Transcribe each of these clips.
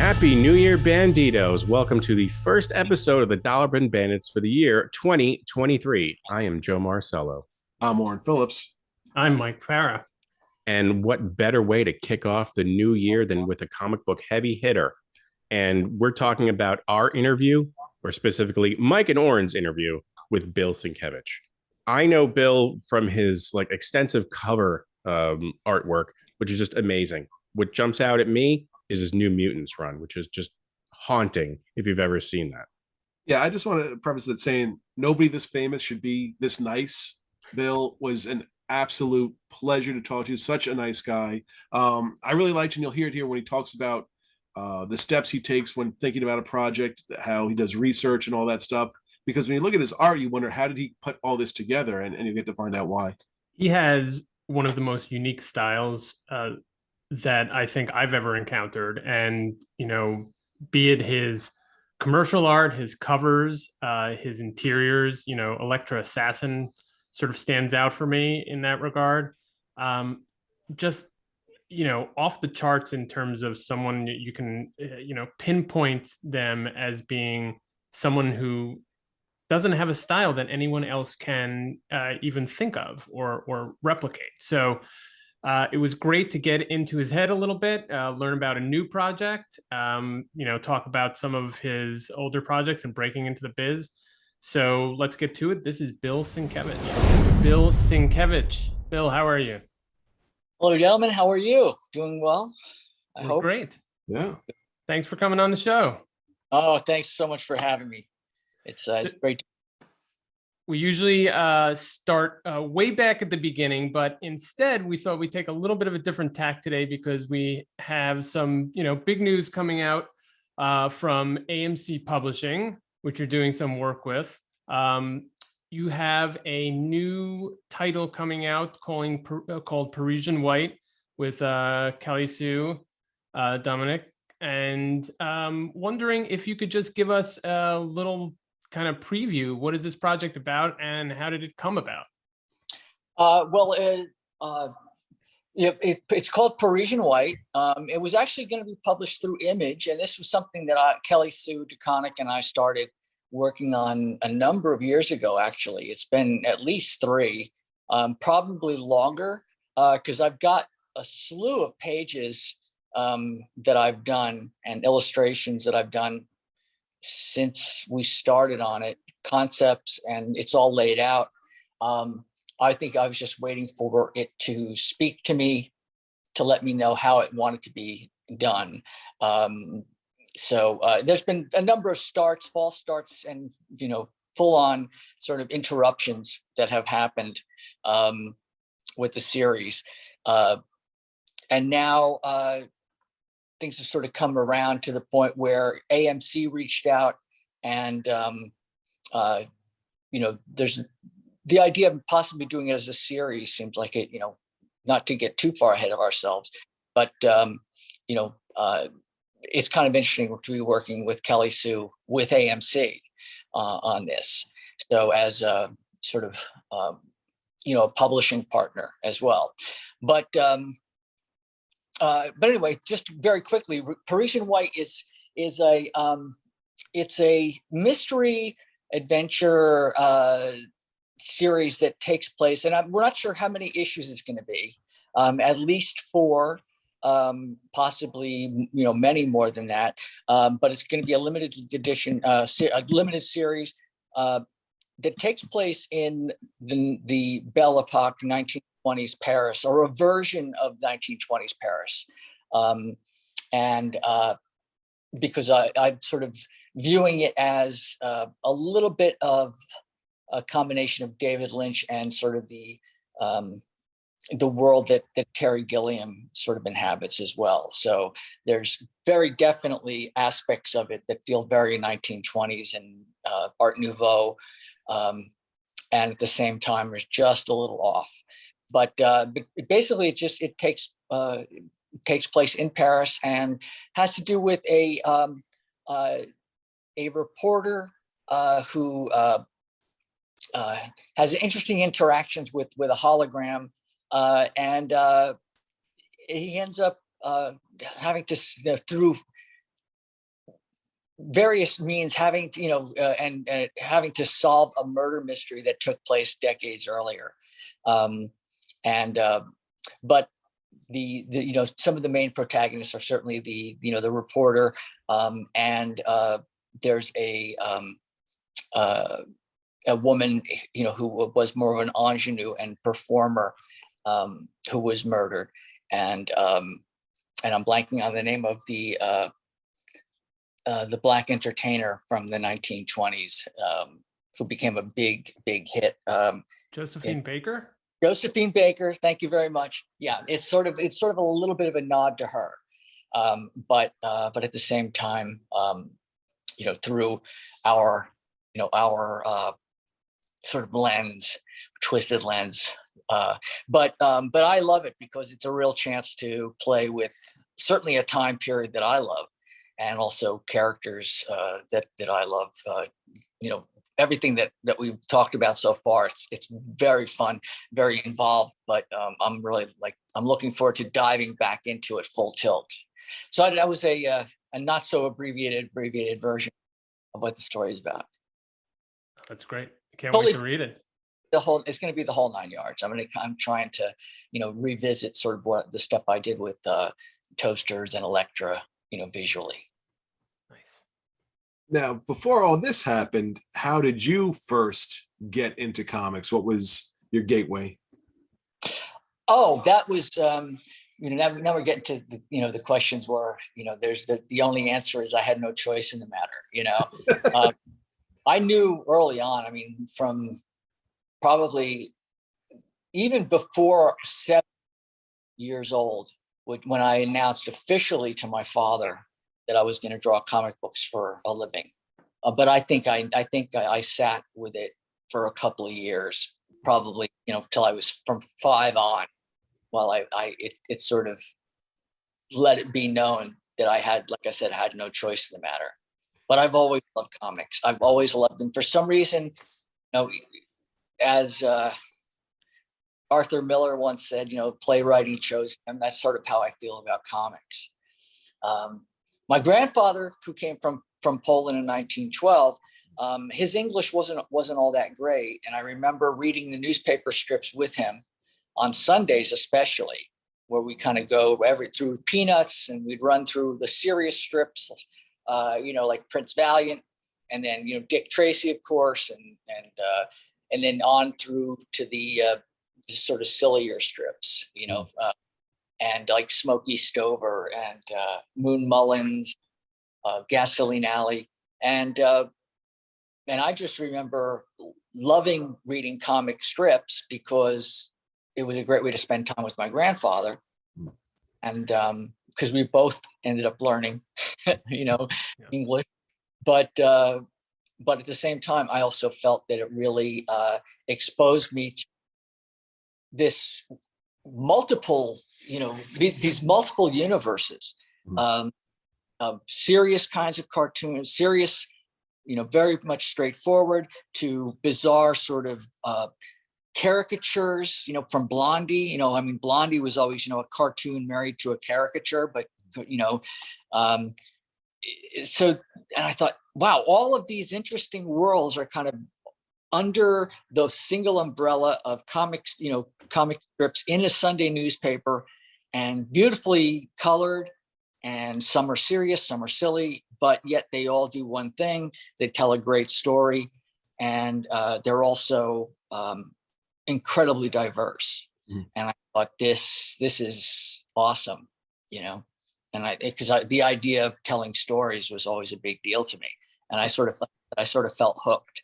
Happy New Year, Banditos. Welcome to the first episode of the Dollar Bin Bandits for the year 2023. I am Joe Marcello. I'm Warren Phillips. I'm Mike Farah. And what better way to kick off the new year than with a comic book heavy hitter? And we're talking about our interview, or specifically Mike and Oren's interview with Bill Sienkiewicz. I know Bill from his extensive cover artwork, which is just amazing. What jumps out at me is his new Mutants run, which is just haunting if you've ever seen that. Yeah, I just want to preface that saying nobody this famous should be this nice. Bill was an absolute pleasure to talk to. Such a nice guy. I really liked, and you'll hear it here when he talks about the steps he takes when thinking about a project, how he does research and all that stuff. Because when you look at his art, you wonder, how did he put all this together? And you get to find out why. He has one of the most unique styles that I think I've ever encountered. And, be it his commercial art, his covers, his interiors, Elektra Assassin sort of stands out for me in that regard. Just, off the charts in terms of someone you can, pinpoint them as being someone who doesn't have a style that anyone else can even think of or replicate. So it was great to get into his head a little bit, learn about a new project, talk about some of his older projects and breaking into the biz. So let's get to it. This is Bill Sienkiewicz. Bill Sienkiewicz. Bill, how are you? Hello, gentlemen. How are you? Doing well? I hope. Great. Yeah. Thanks for coming on the show. Oh, thanks so much for having me. It's great. We usually start way back at the beginning, but instead we thought we'd take a little bit of a different tack today because we have some, big news coming out from AMC Publishing, which you're doing some work with. You have a new title coming out called Parisian White with Kelly Sue DeConnick, and wondering if you could just give us a little kind of preview. What is this project about and how did it come about? It's called Parisian White. It was actually going to be published through Image, and this was something that Kelly Sue DeConnick and I started working on a number of years ago. Actually, it's been at least 3, probably longer, because I've got a slew of pages that I've done and illustrations that I've done since we started on it, concepts, and it's all laid out. I think I was just waiting for it to speak to me, to let me know how it wanted to be done. So there's been a number of false starts, and full-on sort of interruptions that have happened with the series, and now things have sort of come around to the point where AMC reached out, and there's the idea of possibly doing it as a series. Seems like it, not to get too far ahead of ourselves, but it's kind of interesting to be working with Kelly Sue with AMC on this. So as a sort of a publishing partner as well, but anyway, just very quickly, Parisian White is a it's a mystery adventure series that takes place, and we're not sure how many issues it's going to be. At least 4, possibly many more than that. But it's going to be a limited edition, a limited series that takes place in the Belle Epoque 1920s Paris, or a version of 1920s Paris. And because I'm sort of viewing it as a little bit of a combination of David Lynch and sort of the world that Terry Gilliam sort of inhabits as well. So there's very definitely aspects of it that feel very 1920s and Art Nouveau, and at the same time is just a little off. But basically, it takes place in Paris and has to do with a reporter who has interesting interactions with a hologram, and he ends up having to, through various means having to, and having to solve a murder mystery that took place decades earlier. But the some of the main protagonists are certainly the reporter, and there's a woman who was more of an ingenue and performer, who was murdered, and I'm blanking on the name of the black entertainer from the 1920s, who became a big hit. Josephine Baker. Josephine Baker, thank you very much. Yeah, it's sort of a little bit of a nod to her, but at the same time, through our sort of twisted lens. But I love it because it's a real chance to play with certainly a time period that I love, and also characters that I love. Everything that we've talked about so far, it's very fun, very involved, but I'm looking forward to diving back into it full tilt. So that was a not so abbreviated version of what the story is about. That's great. Can't wait to read it. It's going to be the whole 9 yards. I'm trying to revisit sort of what the stuff I did with Toasters and Elektra, visually. Now, before all this happened, how did you first get into comics? What was your gateway? Oh, that was, now we're getting to the questions where, there's the only answer is I had no choice in the matter, I knew early on, from probably even before 7 years old, when I announced officially to my father that I was going to draw comic books for a living. But I think I sat with it for a couple of years, probably, till I was from 5 on, while it sort of let it be known that I had, like I said, had no choice in the matter. But I've always loved comics. I've always loved them. For some reason, as Arthur Miller once said, playwriting chose him. That's sort of how I feel about comics. My grandfather, who came from Poland in 1912, his English wasn't all that great, and I remember reading the newspaper strips with him on Sundays, especially, where we kind of go through Peanuts, and we'd run through the serious strips, like Prince Valiant, and then Dick Tracy, of course, and then on through to the sort of sillier strips, and like Smokey Stover and Moon Mullins, Gasoline Alley. And I just remember loving reading comic strips because it was a great way to spend time with my grandfather. And because we both ended up learning, English. But at the same time, I also felt that it really exposed me to this multiple, these multiple universes, of serious kinds of cartoons, serious, very much straightforward, to bizarre sort of caricatures, from Blondie. Blondie was always, a cartoon married to a caricature, but, so, and I thought, wow, all of these interesting worlds are kind of under the single umbrella of comics, comic strips in a Sunday newspaper, and beautifully colored, and some are serious, some are silly, but yet they all do one thing. They tell a great story, and they're also incredibly diverse. And I thought this is awesome, and because the idea of telling stories was always a big deal to me, and I sort of felt hooked.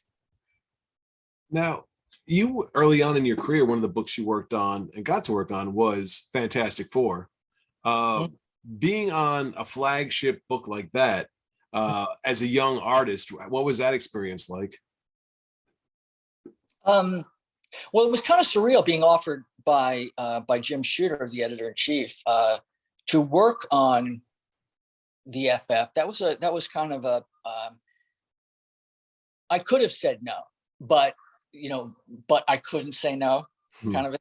Now, you early on in your career, one of the books you worked on and got to work on was Fantastic Four. Being on a flagship book like that, as a young artist, what was that experience like? Well, it was kind of surreal being offered by Jim Shooter, the editor-in-chief, to work on the FF. That was kind of a I could have said no, but I couldn't say no, kind of.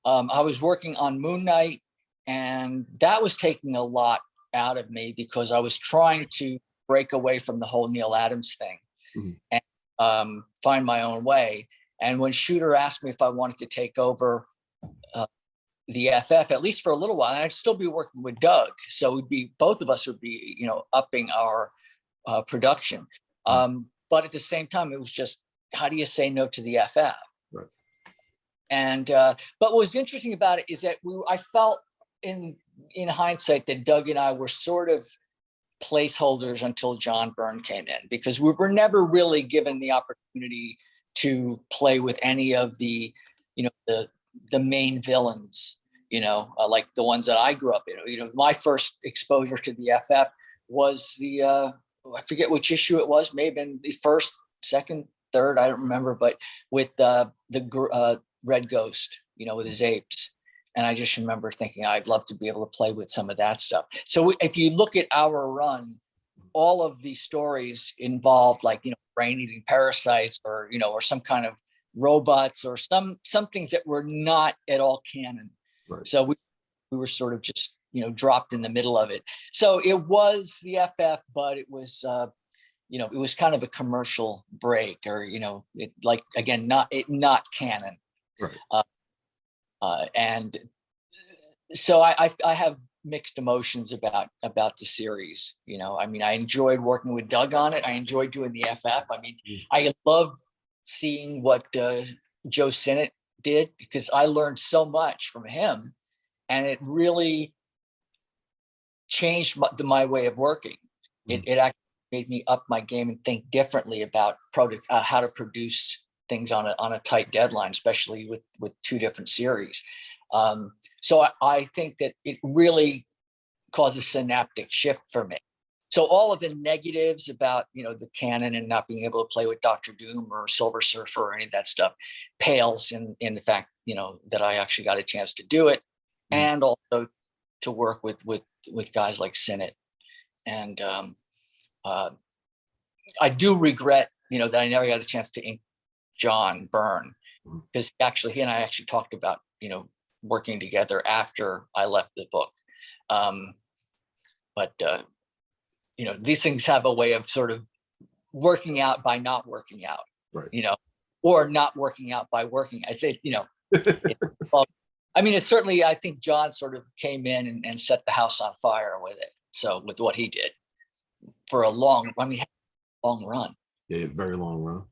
I was working on Moon Knight, and that was taking a lot out of me because I was trying to break away from the whole Neil Adams thing and find my own way. And when Shooter asked me if I wanted to take over the FF, at least for a little while, and I'd still be working with Doug, so both of us would be, upping our production. But at the same time, it was just, how do you say no to the FF? Right. And but what was interesting about it is that I felt in hindsight that Doug and I were sort of placeholders until John Byrne came in, because we were never really given the opportunity to play with any of the main villains, like the ones that I grew up in. My first exposure to the FF was I forget which issue it was, maybe in the first, second, third, I don't remember, but with the Red Ghost, with his apes. And I just remember thinking I'd love to be able to play with some of that stuff. So if you look at our run, all of these stories involved brain-eating parasites or some kind of robots or some things that were not at all canon. Right. So we were sort of just, dropped in the middle of it. So it was the FF, but it was, it was kind of a commercial break, or, not canon. Right. And so I have mixed emotions about the series. I enjoyed working with Doug on it. I enjoyed doing the FF. I loved seeing what Joe Sinnott did, because I learned so much from him, and it really changed my way of working. It actually made me up my game and think differently about how to produce things on a tight deadline, especially with two different series. So I think that it really caused a synaptic shift for me. So all of the negatives about, the canon and not being able to play with Dr. Doom or Silver Surfer or any of that stuff pales in the fact, that I actually got a chance to do it, and also to work with guys like Sinnott. And I do regret, that I never got a chance to ink John Byrne, because he and I actually talked about, working together after I left the book. But these things have a way of sort of working out by not working out, right. Or not working out by working. I'd say, it's certainly, I think John sort of came in and set the house on fire with it. So with what he did for a long run. Yeah, very long run.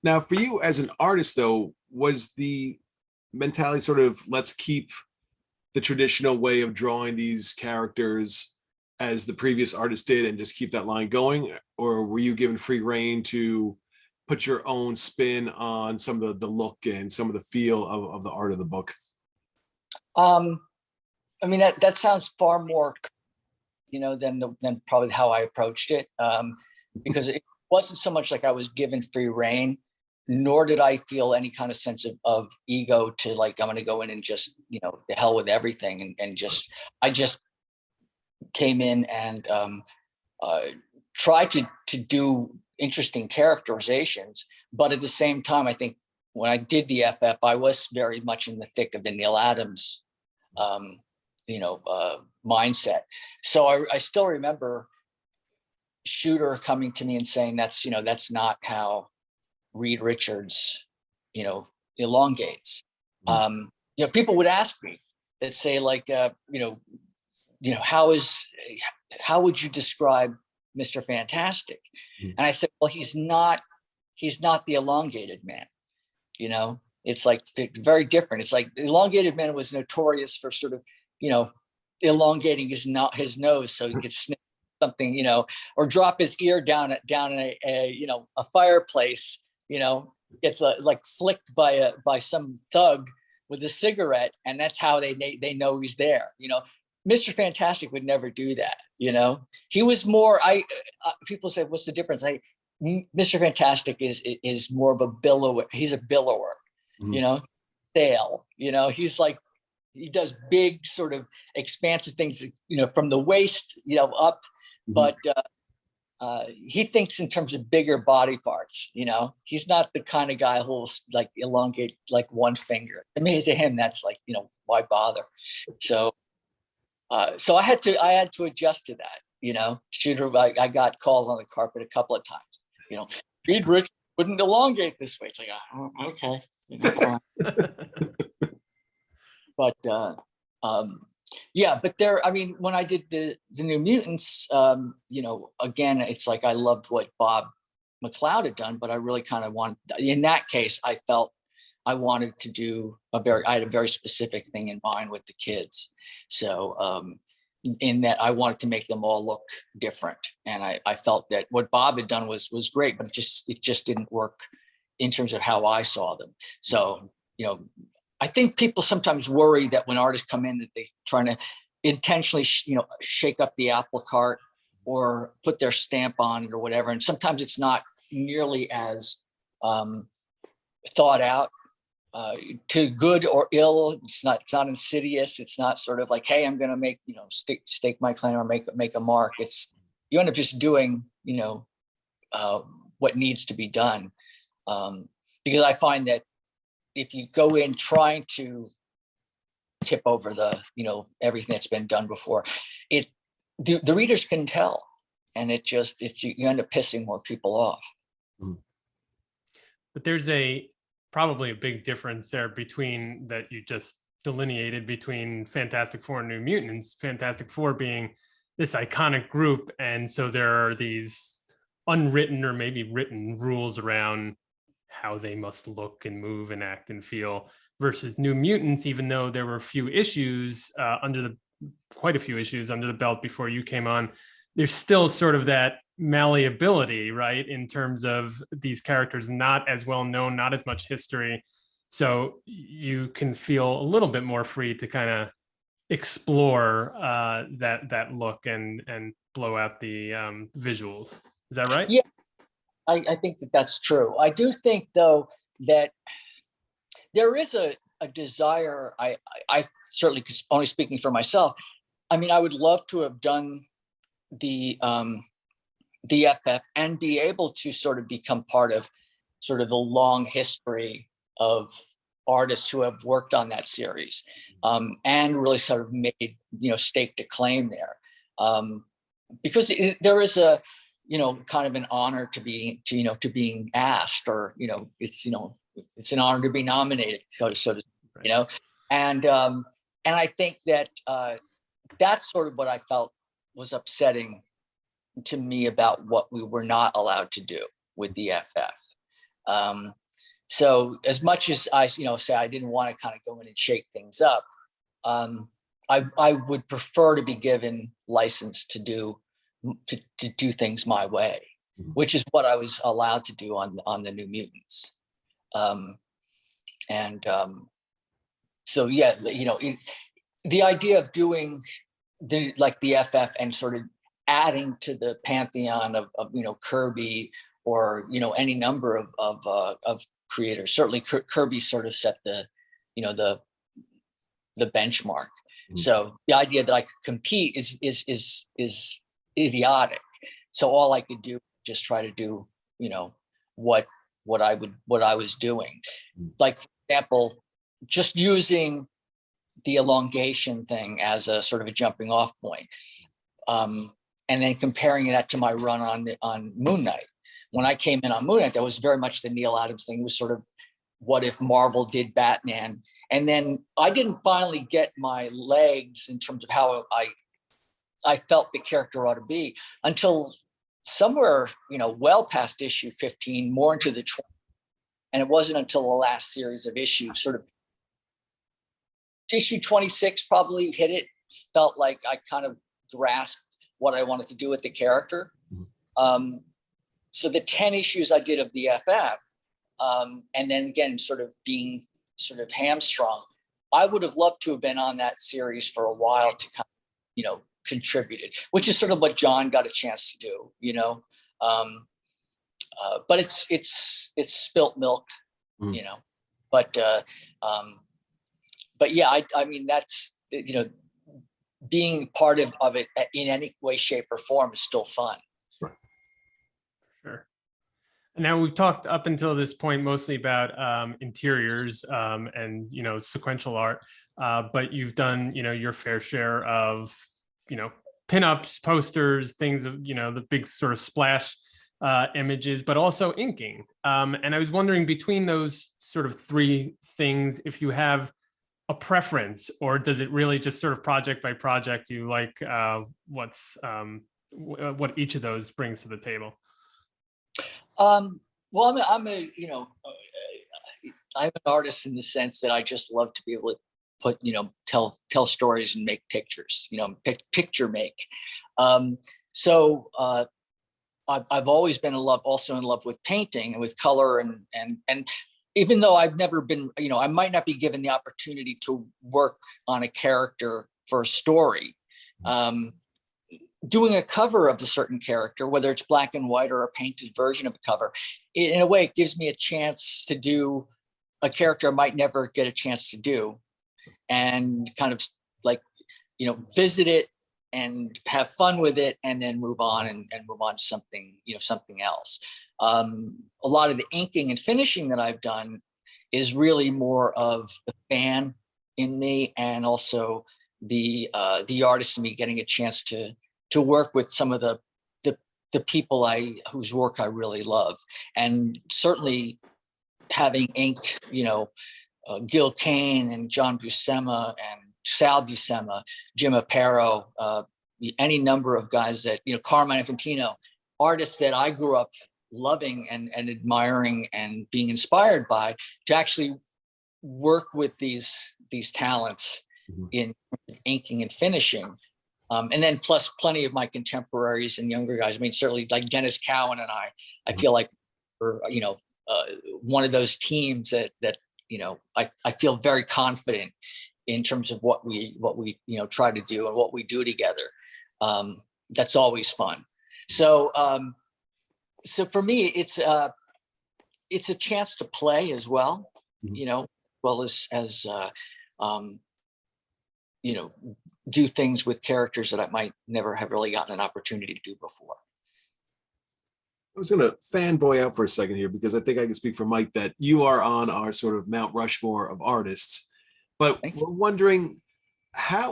Now, for you as an artist, though, was the mentality sort of, let's keep the traditional way of drawing these characters as the previous artist did and just keep that line going? Or were you given free reign to put your own spin on some of the look and some of the feel of the art of the book? That sounds far more, than probably how I approached it. Because it wasn't so much like I was given free reign, nor did I feel any kind of sense of ego to I'm going to go in and just, the hell with everything. I just came in and tried to do interesting characterizations. But at the same time, I think when I did the FF, I was very much in the thick of the Neil Adams, mindset. So I still remember Shooter coming to me and saying, that's not how Reed Richards, elongates. People would ask me, that say how would you describe Mr. Fantastic? And I said, well, he's not the elongated man. It's very different. It's like the elongated man was notorious for sort of, elongating his nose so he could sniff something, or drop his ear down in a fireplace, gets flicked by some thug with a cigarette, and that's how they know he's there. Mr. Fantastic would never do that. He was more. People say, what's the difference? Mr. Fantastic is more of a billower. He's a billower. Sail. He's he does big sort of expansive things. From the waist, up. But he thinks in terms of bigger body parts. He's not the kind of guy who'll elongate one finger. To him, that's why bother? So I had to adjust to that. Shooter, I got called on the carpet a couple of times, Reed Rich wouldn't elongate this way. It's like, oh, okay, fine. But yeah, but when I did the New Mutants, again, it's like I loved what Bob McLeod had done, but I really kind of wanted, in that case, I felt I wanted to do I had a very specific thing in mind with the kids. So in that I wanted to make them all look different. And I felt that what Bob had done was great, but it just didn't work in terms of how I saw them. So, I think people sometimes worry that when artists come in that they're trying to intentionally, shake up the apple cart or put their stamp on it or whatever. And sometimes it's not nearly as thought out, to good or ill. It's not insidious. It's not sort of like, hey, I'm going to make, stake my claim or make a mark. It's, you end up just doing, what needs to be done. Because I find that if you go in trying to tip over the, everything that's been done before, the readers can tell, and you end up pissing more people off. But there's probably a big difference there between that you just delineated between Fantastic Four and New Mutants. Fantastic Four being this iconic group, and so there are these unwritten or maybe written rules around how they must look and move and act and feel, versus New Mutants, even though there were quite a few issues under the belt before you came on, there's still sort of that malleability, right? In terms of these characters not as well known, not as much history. So you can feel a little bit more free to kind of explore that look and blow out the visuals. Is that right? Yeah. I think that's true. I do think, though, that there is a desire. I certainly, only speaking for myself, I would love to have done the FF and be able to sort of become part of sort of the long history of artists who have worked on that series, and really sort of made, staked a claim there, because there is a, kind of an honor to being asked, or, it's an honor to be nominated, so to and I think that that's sort of what I felt was upsetting to me about what we were not allowed to do with the FF. So as much as I, say I didn't want to kind of go in and shake things up, I would prefer to be given license to do things my way, which is what I was allowed to do on the New Mutants. So yeah, the idea of doing the FF and sort of adding to the pantheon of Kirby, or any number of creators. Certainly Kirby sort of set the benchmark. So the idea that I could compete is idiotic. So all I could do just try to do what I was doing. Like, for example, just using the elongation thing as a sort of a jumping off point, and then comparing that to my run on Moon Knight. When I came in on Moon Knight, that was very much the Neil Adams thing. It was sort of, what if Marvel did Batman? And then I didn't finally get my legs in terms of how I felt the character ought to be until somewhere, well past issue 15, more into the 20. And it wasn't until the last series of issues, sort of issue 26 probably hit it, felt like I kind of grasped what I wanted to do with the character. So the 10 issues I did of the FF, and then again, sort of being sort of hamstrung, I would have loved to have been on that series for a while to kind of, contributed, which is sort of what John got a chance to do, but it's spilt milk, but yeah, I mean, that's, being part of it in any way, shape, or form is still fun. Sure. Now, we've talked up until this point mostly about interiors and sequential art, but you've done your fair share of pinups, posters, things of, the big sort of splash images, but also inking. And I was wondering, between those sort of three things, if you have a preference, or does it really just sort of project by project, you like what each of those brings to the table? Well, I'm an artist in the sense that I just love to be able to put, tell stories and make pictures, picture make. So I've always been also in love with painting and with color, and even though I've never been, I might not be given the opportunity to work on a character for a story. Doing a cover of a certain character, whether it's black and white or a painted version of a cover, in a way, it gives me a chance to do a character I might never get a chance to do, and kind of like, visit it and have fun with it, and then move on and move on to something, something else. A lot of the inking and finishing that I've done is really more of the fan in me, and also the artist in me getting a chance to work with some of the people whose work I really love. And certainly having inked, Gil Kane and John Buscema and Sal Buscema, Jim Aparo, any number of guys that, Carmine Infantino, artists that I grew up loving and admiring and being inspired by, to actually work with these talents in inking and finishing. And then plus plenty of my contemporaries and younger guys. I mean, certainly like Dennis Cowan and I feel like we're, one of those teams that I feel very confident in terms of what we try to do and what we do together. That's always fun. So for me, it's a chance to play as well, well as do things with characters that I might never have really gotten an opportunity to do before. I was going to fanboy out for a second here, because I think I can speak for Mike that you are on our sort of Mount Rushmore of artists. But we're wondering,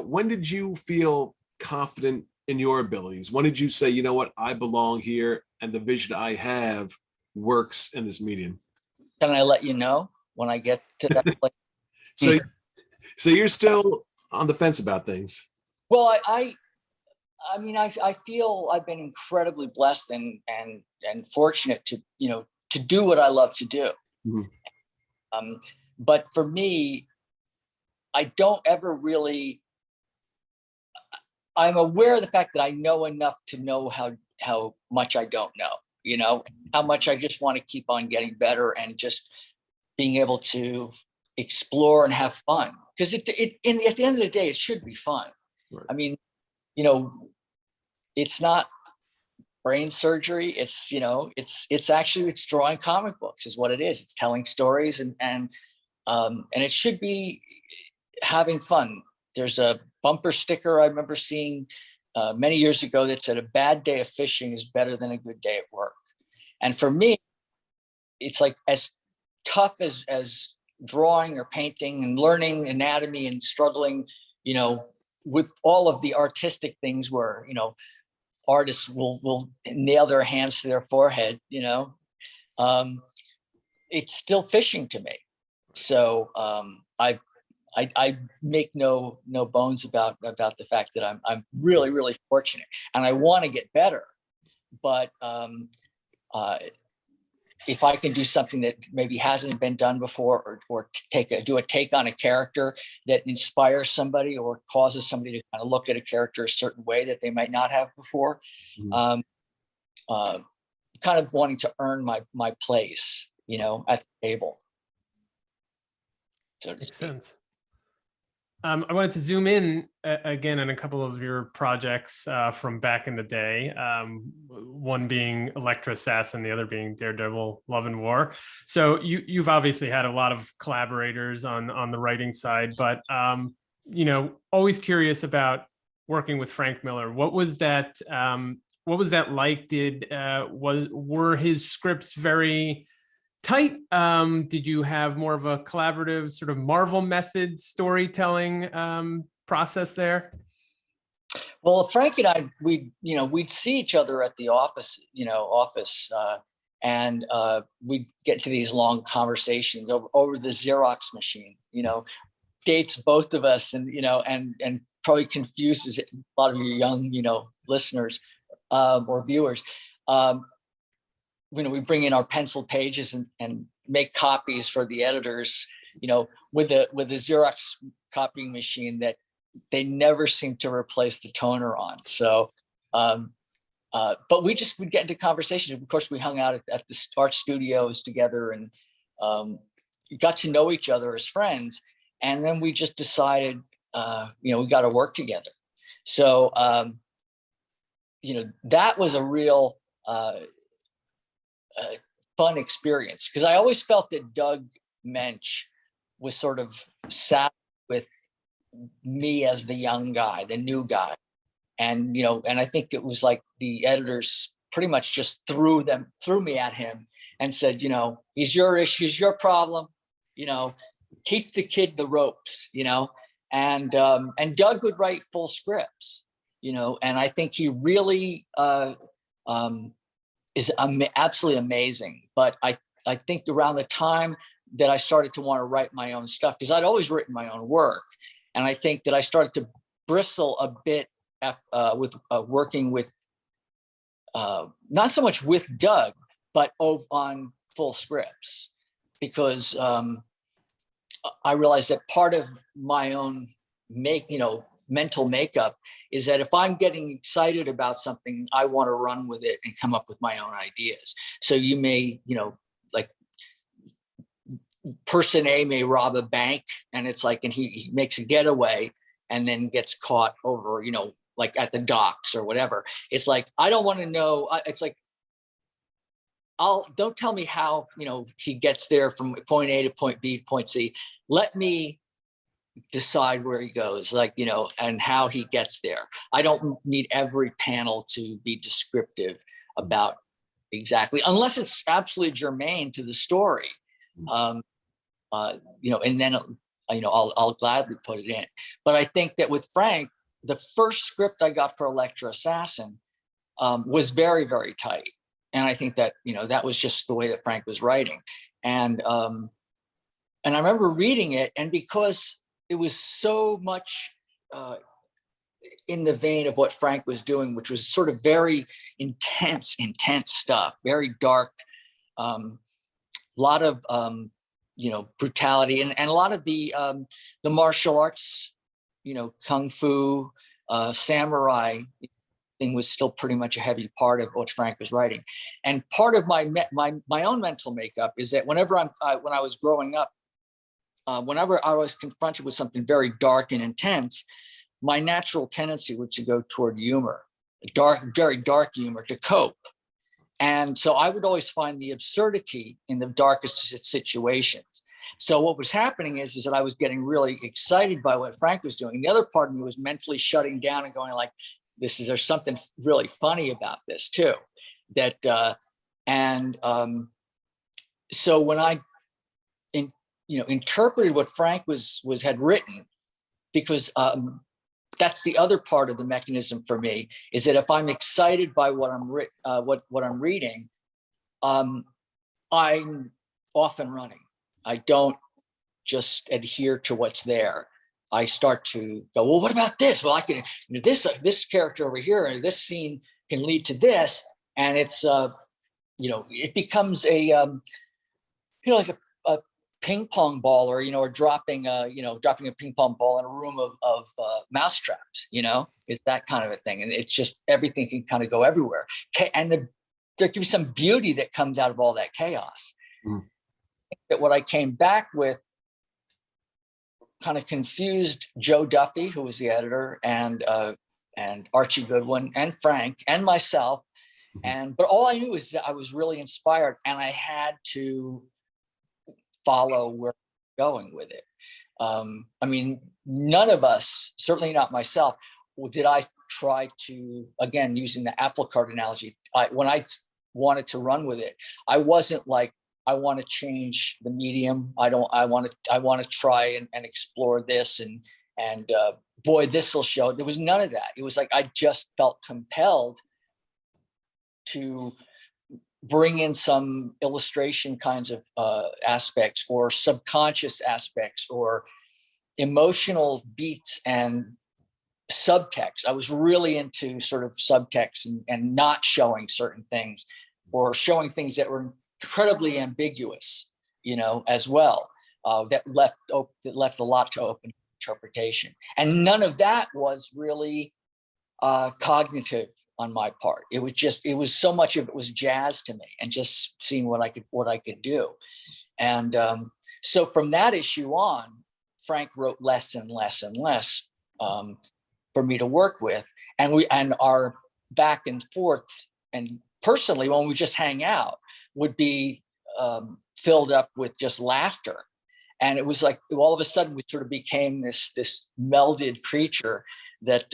when did you feel confident in your abilities? When did you say, you know what, I belong here, and the vision I have works in this medium? Can I let you know when I get to that place? So you're still on the fence about things? Well, I feel I've been incredibly blessed and fortunate to do what I love to do. But for me, I don't ever really. I'm aware of the fact that I know enough to know how much I don't know. How much I just want to keep on getting better and just being able to explore and have fun. Because at the end of the day, it should be fun. Right. I mean, it's not brain surgery. It's it's drawing comic books is what it is. It's telling stories and it should be having fun. There's a bumper sticker I remember seeing many years ago that said, "A bad day of fishing is better than a good day at work." And for me, it's like as tough as drawing or painting and learning anatomy and struggling, with all of the artistic things where, artists will nail their hands to their forehead, it's still fishing to me. So I make no bones about the fact that I'm really, really fortunate, and I want to get better. But if I can do something that maybe hasn't been done before, or do a take on a character that inspires somebody or causes somebody to kind of look at a character a certain way that they might not have before, kind of wanting to earn my place, at the table. So Makes sense. I wanted to zoom in again on a couple of your projects from back in the day, one being Elektra Assassin, the other being Daredevil Love and War. So you've obviously had a lot of collaborators on the writing side, but always curious about working with Frank Miller. What was that like? Were his scripts very tight? Did you have more of a collaborative sort of Marvel method storytelling process there? Well, Frank and I, we'd see each other at the office, and we'd get to these long conversations over the Xerox machine, dates both of us, and and probably confuses a lot of your young, listeners or viewers. We bring in our pencil pages and make copies for the editors, with a Xerox copying machine that they never seem to replace the toner on. So, but we'd get into conversations. Of course, we hung out at the art studios together and got to know each other as friends. And then we just decided, we got to work together. So, that was a real fun experience, because I always felt that Doug Mensch was sort of sat with me as the young guy, the new guy. And, and I think it was like the editors pretty much just threw me at him and said, he's your issue, he's your problem, teach the kid the ropes, and Doug would write full scripts, and I think he really is absolutely amazing. But I think around the time that I started to want to write my own stuff, because I'd always written my own work, and I think that I started to bristle a bit with working with, not so much with Doug, but on full scripts, because I realized that part of my own mental makeup is that if I'm getting excited about something, I want to run with it and come up with my own ideas. So you may, like person A may rob a bank, and it's like, and he makes a getaway and then gets caught over, like at the docks or whatever. It's like, I don't want to know. It's like, don't tell me how, he gets there from point A to point B to point C. Let me decide where he goes, and how he gets there. I don't need every panel to be descriptive about exactly, unless it's absolutely germane to the story. And then, I'll gladly put it in. But I think that with Frank, the first script I got for Elektra Assassin was very, very tight. And I think that, that was just the way that Frank was writing. And I remember reading it, and because it was so much in the vein of what Frank was doing, which was sort of very intense stuff, very dark, a lot of, brutality, and a lot of the martial arts, kung fu, samurai thing was still pretty much a heavy part of what Frank was writing. And part of my own mental makeup is that whenever when I was growing up, whenever I was confronted with something very dark and intense, my natural tendency was to go toward humor, very dark humor, to cope. And so I would always find the absurdity in the darkest situations. So what was happening is that I was getting really excited by what Frank was doing. And the other part of me was mentally shutting down and going like, there's something really funny about this too. So when I interpreted what Frank had written, because that's the other part of the mechanism for me, is that if I'm excited by what I'm reading, I'm off and running. I don't just adhere to what's there. I start to go, well, what about this? Well, I can, this character over here, and this scene can lead to this, and it's it becomes a like a ping pong ball, or dropping a ping pong ball in a room of mousetraps. It's that kind of a thing, and it's just everything can kind of go everywhere, and there can be some beauty that comes out of all that chaos. That what I came back with kind of confused Joe Duffy, who was the editor, and Archie Goodwin, and Frank, and myself, but all I knew is that I was really inspired, and I had to follow where I'm going with it. I mean, none of us, certainly not myself, did I try to, again, using the apple cart analogy, when I wanted to run with it, I wasn't like, I want to change the medium. I want to try and explore this and and boy, this will show. There was none of that. It was like I just felt compelled to bring in some illustration kinds of aspects, or subconscious aspects, or emotional beats and subtext. I was really into sort of subtext and not showing certain things, or showing things that were incredibly ambiguous, you know, as well. That left a lot to open interpretation, and none of that was really cognitive on my part. It was so much of it was jazz to me, and just seeing what I could do. And so from that issue on, Frank wrote less and less and less for me to work with, and our back and forth, and personally when we just hang out, would be filled up with just laughter. And it was like all of a sudden we sort of became this melded creature that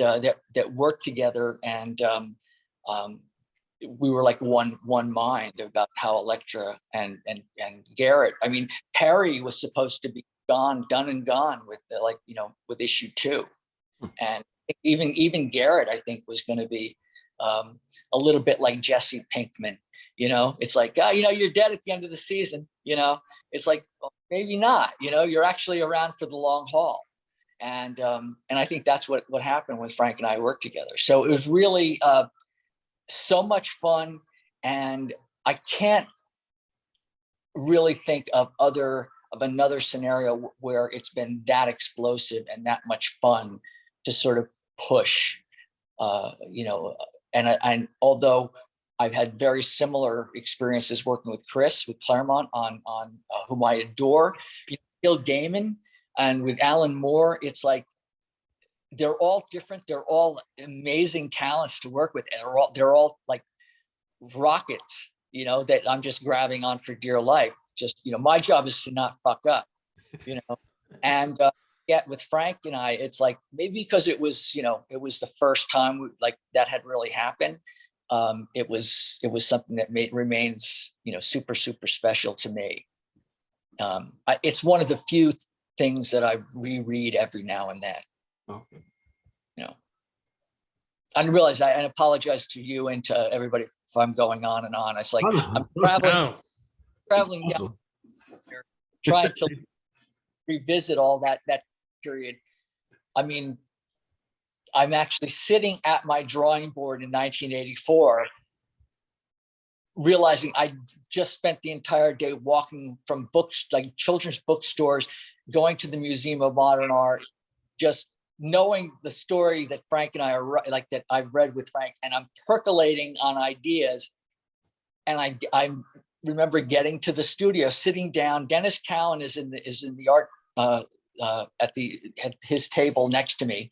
worked together, and we were like one mind about how Elektra and Garrett. I mean, Perry was supposed to be done and gone with with issue 2, and even Garrett, I think, was going to be a little bit like Jesse Pinkman. You know, it's like, you're dead at the end of the season. You know, it's like, well, maybe not. You know, you're actually around for the long haul. And I think that's what happened when Frank and I worked together. So it was really so much fun, and I can't really think of another scenario where it's been that explosive and that much fun to sort of push. And although I've had very similar experiences working with Chris, with Claremont on whom I adore, Neil Gaiman, and with Alan Moore, it's like they're all different. They're all amazing talents to work with, and they're all like rockets, that I'm just grabbing on for dear life. Just, my job is to not fuck up, and yet with Frank and I, it's like, maybe because it was the first time that had really happened. It was something that remains, super, super special to me. It's one of the few things that I reread every now and then. Okay. I realize I apologize to you and to everybody if I'm going on and on. It's like I'm traveling awesome. down here, trying to revisit all that period. I mean, I'm actually sitting at my drawing board in 1984, realizing I just spent the entire day walking from books, like children's bookstores, going to the Museum of Modern Art, just knowing the story that Frank and I are that I've read with Frank, and I'm percolating on ideas. And I remember getting to the studio, sitting down. Dennis Cowan is in the art at his table next to me.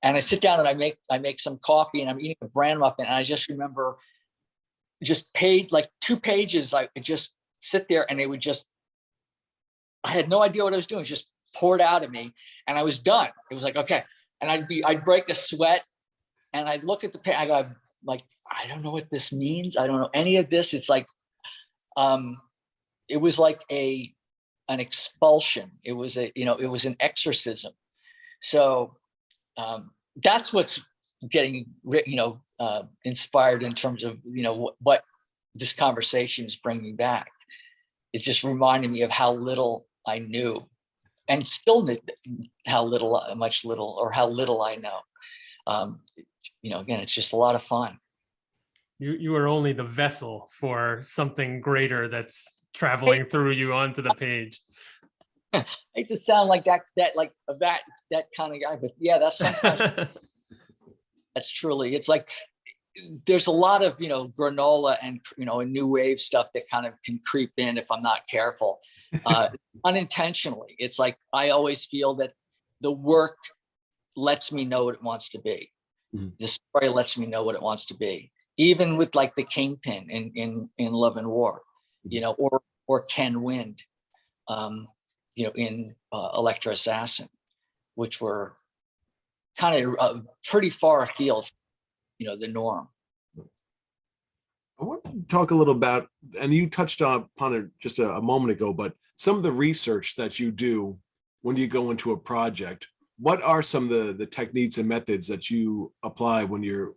And I sit down and I make some coffee, and I'm eating a bran muffin. And I just remember just paid like 2 pages. I would just sit there, and I had no idea what I was doing. Just poured out of me, and I was done. It was like, okay. And I'd break a sweat, and I'd look at the page. I go, like, I don't know what this means. I don't know any of this. It's like, it was like an expulsion. It was it was an exorcism. So that's what's getting inspired in terms of what this conversation is bringing back. It's just reminding me of how little I knew, and still how little I know. Again, it's just a lot of fun. You are only the vessel for something greater that's traveling through you onto the page. I hate to sound like that kind of guy, but yeah, that's sometimes that's truly. It's like there's a lot of granola and and new wave stuff that kind of can creep in if I'm not careful, unintentionally. It's like I always feel that the work lets me know what it wants to be. Mm-hmm. The story lets me know what it wants to be, even with like the Kingpin in Love and War, or Ken Wind, in Elektra Assassin, which were kind of pretty far afield, the norm. I want to talk a little about, and you touched upon it just a moment ago, but some of the research that you do when you go into a project. what are some of the techniques and methods that you apply when you're,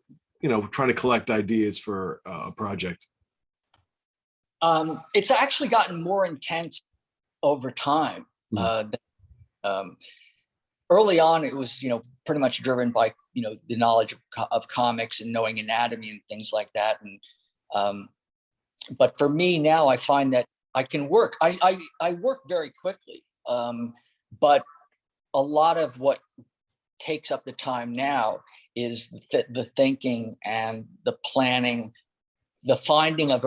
trying to collect ideas for a project? It's actually gotten more intense over time. Early on, it was, pretty much driven by, the knowledge of comics and knowing anatomy and things like that. And but for me now, I find that I can work. I work very quickly, but a lot of what takes up the time now is the thinking and the planning, the finding of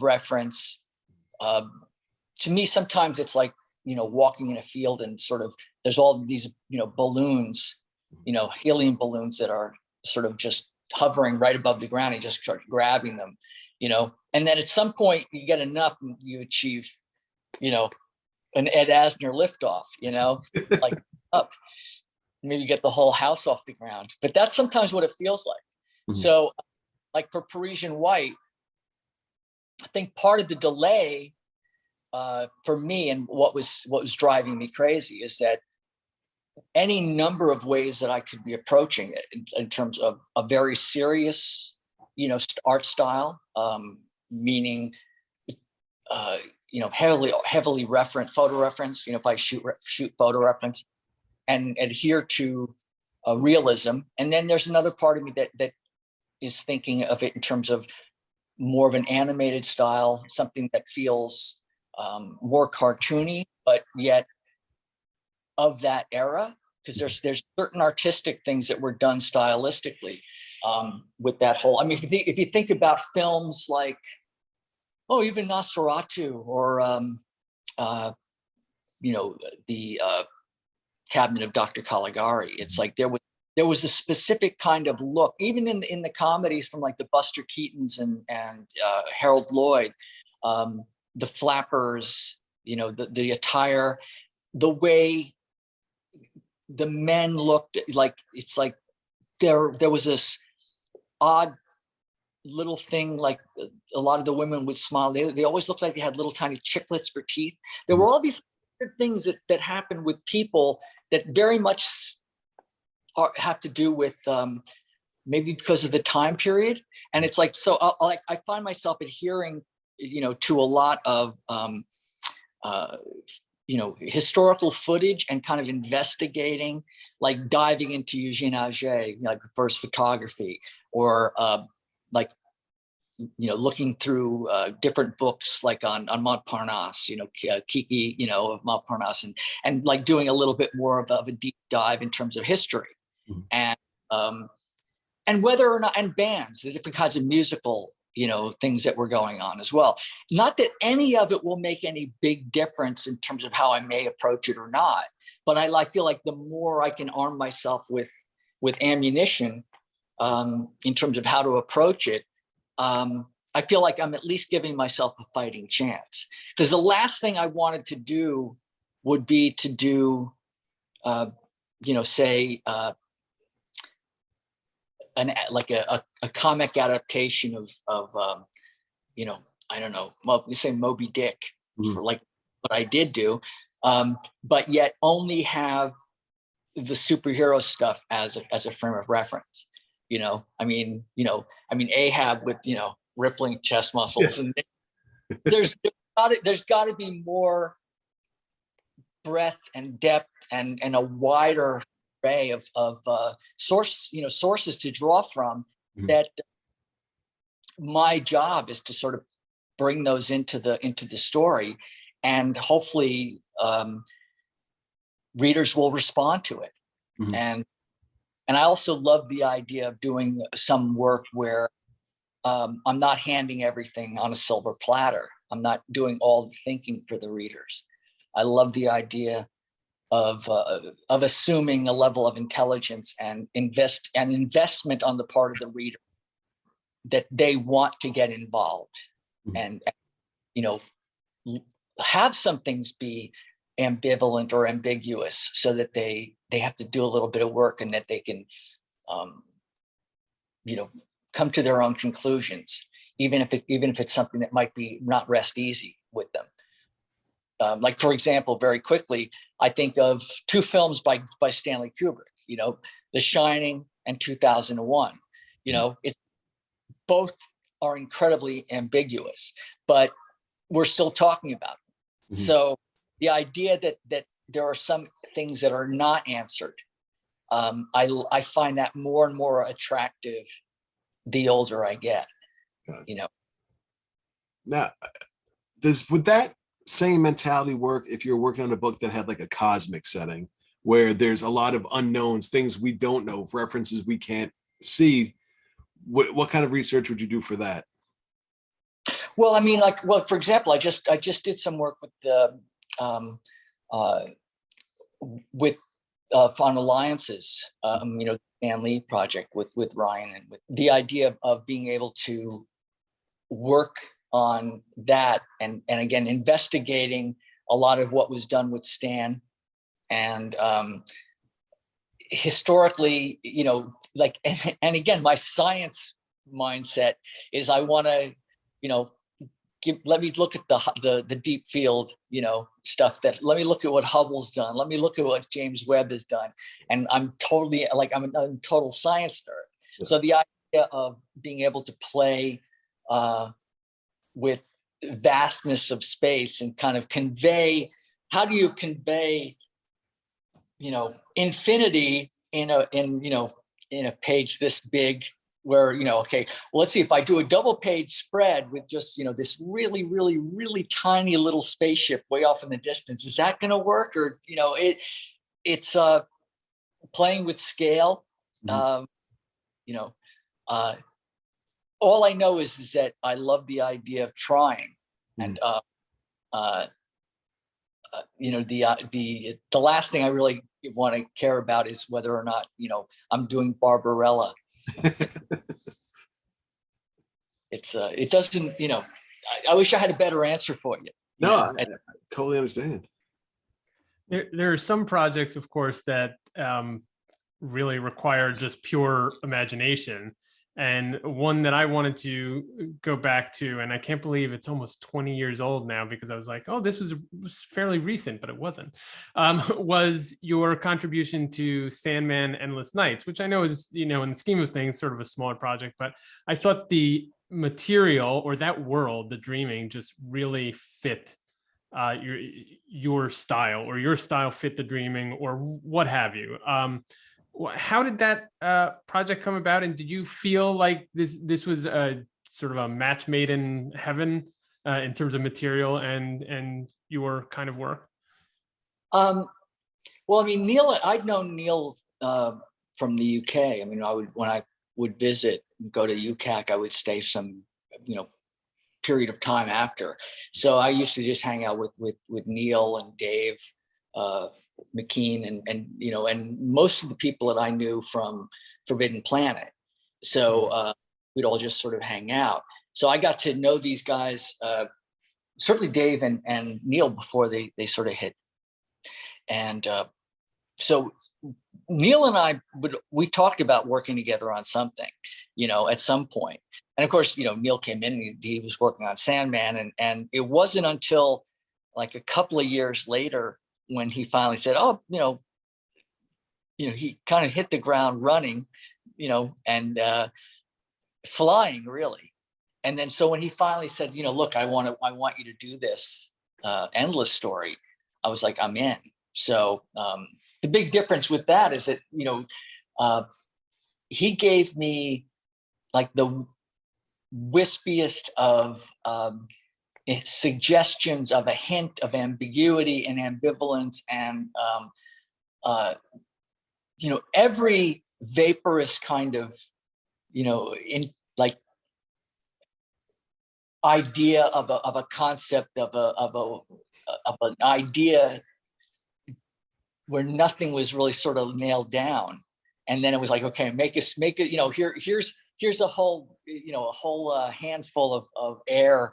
reference. To me, sometimes it's like, walking in a field and sort of there's all these, balloons, helium balloons that are sort of just hovering right above the ground. And you just start grabbing them, and then at some point you get enough and you achieve, an Ed Asner liftoff, like up, maybe get the whole house off the ground. But that's sometimes what it feels like. Mm-hmm. So like for Parisian White, I think part of the delay for me and what was driving me crazy is that any number of ways that I could be approaching it in terms of a very serious, art style, meaning, heavily photo reference, if I shoot photo reference and adhere to realism. And then there's another part of me that is thinking of it in terms of more of an animated style, something that feels more cartoony, but yet of that era, because there's certain artistic things that were done stylistically with that whole. I mean, if you think about films like, even Nosferatu or the Cabinet of Dr. Caligari, it's like there was a specific kind of look, even in the comedies from like the Buster Keatons and Harold Lloyd, the flappers, the attire, the way the men looked, like it's like there was this odd little thing, like a lot of the women would smile. They always looked like they had little tiny chiclets for teeth. There were all these things that happened with people that very much have to do with maybe because of the time period. And it's like, so I find myself adhering, to a lot of, historical footage and kind of investigating, like diving into Eugene Auger, like reverse photography, or looking through different books like on Montparnasse, Kiki, of Montparnasse, and like doing a little bit more of a deep dive in terms of history. Mm-hmm. And whether or not, and bands, the different kinds of musical, things that were going on as well. Not that any of it will make any big difference in terms of how I may approach it or not, but I feel like the more I can arm myself with ammunition in terms of how to approach it, I feel like I'm at least giving myself a fighting chance. Because the last thing I wanted to do would be to do, say, a comic adaptation of I don't know, you say Moby Dick, for like what I did do, but yet only have the superhero stuff as a frame of reference. I mean Ahab with rippling chest muscles, and there's got to be more breadth and depth and a wider array of sources to draw from. Mm-hmm. That my job is to sort of bring those into the story, and hopefully readers will respond to it. Mm-hmm. And I also love the idea of doing some work where I'm not handing everything on a silver platter. I'm not doing all the thinking for the readers. I love the idea of assuming a level of intelligence and investment on the part of the reader, that they want to get involved. Mm-hmm. and have some things be ambivalent or ambiguous, so that they have to do a little bit of work, and that they can come to their own conclusions, even if it's something that might be not rest easy with them. like, for example, very quickly, I think of two films by Stanley Kubrick, The Shining and 2001. It's both are incredibly ambiguous, but we're still talking about them. Mm-hmm. So the idea that there are some things that are not answered, I find that more and more attractive the older I get. Now, would that same mentality work if you're working on a book that had like a cosmic setting where there's a lot of unknowns, things we don't know, references we can't see? What kind of research would you do for that? Well, I mean, for example, I just did some work with the on alliances, Stan Lee project with Ryan, and with the idea of being able to work on that, and again, investigating a lot of what was done with Stan, and historically, and again, my science mindset is I want to, let me look at the deep field, stuff let me look at what Hubble's done. Let me look at what James Webb has done. And I'm totally I'm a total science nerd. Yeah. So the idea of being able to play with vastness of space and kind of how do you convey, infinity in a page this big, where, okay, well, let's see, if I do a double page spread with just, this really, really, really tiny little spaceship way off in the distance, is that going to work? Or, it's playing with scale. Mm-hmm. All I know is that I love the idea of trying. Mm-hmm. And, the last thing I really want to care about is whether or not, I'm doing Barbarella. It doesn't, I wish I had a better answer for you. No, I totally understand. There are some projects, of course, that really require just pure imagination. And one that I wanted to go back to, and I can't believe it's almost 20 years old now, because I was like, oh, this was fairly recent, but it wasn't, was your contribution to Sandman Endless Nights, which I know is, in the scheme of things, sort of a smaller project, but I thought the material, or that world, the dreaming, just really fit your style, or your style fit the dreaming, or what have you. How did that project come about, and did you feel like this was a sort of a match made in heaven in terms of material and your kind of work? Well, I mean, Neil, I'd known Neil from the UK. I mean, when I would visit, go to UCAC, I would stay some, period of time after. So I used to just hang out with Neil and Dave McKean and most of the people that I knew from Forbidden Planet. So we'd all just sort of hang out. So I got to know these guys, certainly Dave and Neil, before they sort of hit. And so Neil and we talked about working together on something, at some point. And of course, Neil came in and he was working on Sandman, and it wasn't until like a couple of years later when he finally said, oh, he kind of hit the ground running, and flying, really. And then so when he finally said, look, I want you to do this endless story, I was like, I'm in. So the big difference with that is that, he gave me like the wispiest of suggestions of a hint of ambiguity and ambivalence, and every vaporous kind of in like idea of a concept of an idea where nothing was really sort of nailed down, and then it was like, okay, make it here's a whole handful of air.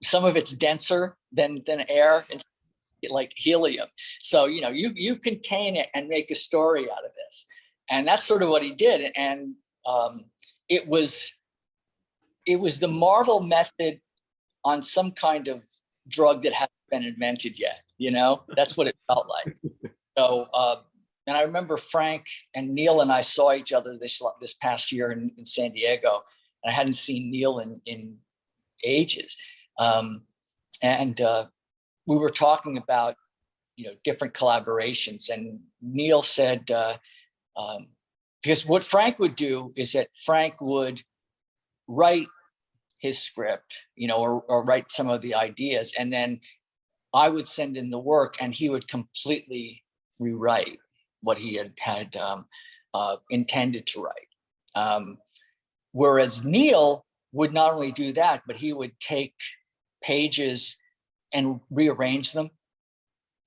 Some of it's denser than air, and like helium. So, you contain it and make a story out of this. And that's sort of what he did. And it was the Marvel method on some kind of drug that hasn't been invented yet. That's what it felt like. So, and I remember Frank and Neil and I saw each other this past year in San Diego, and I hadn't seen Neil in ages. And we were talking about, different collaborations, and Neil said, because what Frank would do is that Frank would write his script, or write some of the ideas, and then I would send in the work, and he would completely rewrite what he had intended to write. Whereas Neil would not only do that, but he would take pages and rearrange them